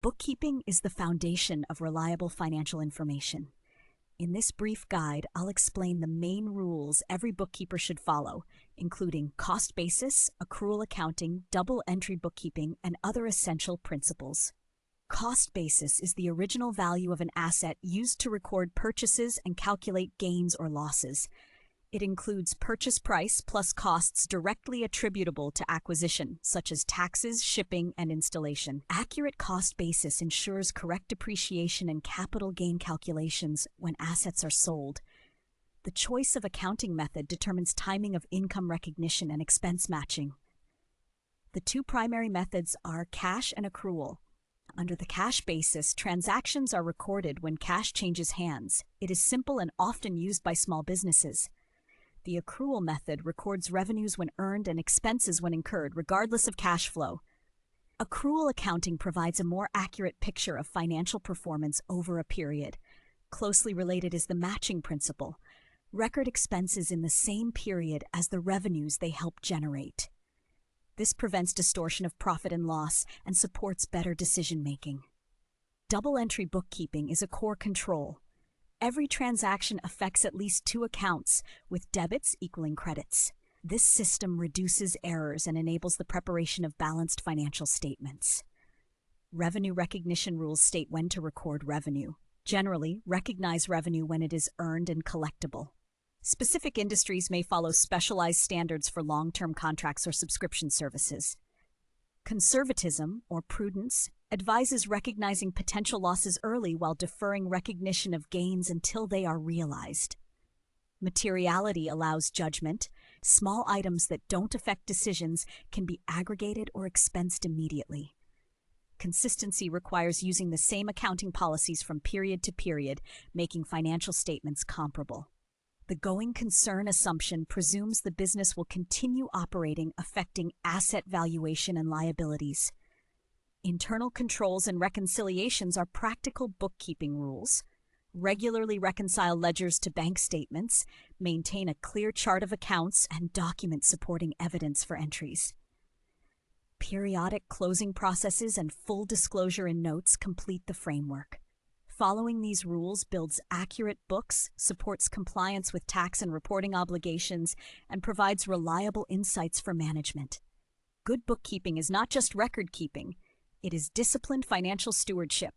Bookkeeping is the foundation of reliable financial information. In this brief guide, I'll explain the main rules every bookkeeper should follow, including cost basis, accrual accounting, double entry bookkeeping, and other essential principles. Cost basis is the original value of an asset used to record purchases and calculate gains or losses. It includes purchase price plus costs directly attributable to acquisition, such as taxes, shipping, and installation. Accurate cost basis ensures correct depreciation and capital gain calculations when assets are sold. The choice of accounting method determines timing of income recognition and expense matching. The two primary methods are cash and accrual. Under the cash basis, transactions are recorded when cash changes hands. It is simple and often used by small businesses. The accrual method records revenues when earned and expenses when incurred, regardless of cash flow. Accrual accounting provides a more accurate picture of financial performance over a period. Closely related is the matching principle. Record expenses in the same period as the revenues they help generate. This prevents distortion of profit and loss and supports better decision-making. Double entry bookkeeping is a core control. Every transaction affects at least two accounts, with debits equaling credits. This system reduces errors and enables the preparation of balanced financial statements. Revenue recognition rules state when to record revenue. Generally, recognize revenue when it is earned and collectible. Specific industries may follow specialized standards for long-term contracts or subscription services. Conservatism, or prudence, advises recognizing potential losses early while deferring recognition of gains until they are realized. Materiality allows judgment. Small items that don't affect decisions can be aggregated or expensed immediately. Consistency requires using the same accounting policies from period to period, making financial statements comparable. The going concern assumption presumes the business will continue operating, affecting asset valuation and liabilities. Internal controls and reconciliations are practical bookkeeping rules. Regularly reconcile ledgers to bank statements, maintain a clear chart of accounts, and document supporting evidence for entries. Periodic closing processes and full disclosure in notes complete the framework. Following these rules builds accurate books, supports compliance with tax and reporting obligations, and provides reliable insights for management. Good bookkeeping is not just record keeping, it is disciplined financial stewardship.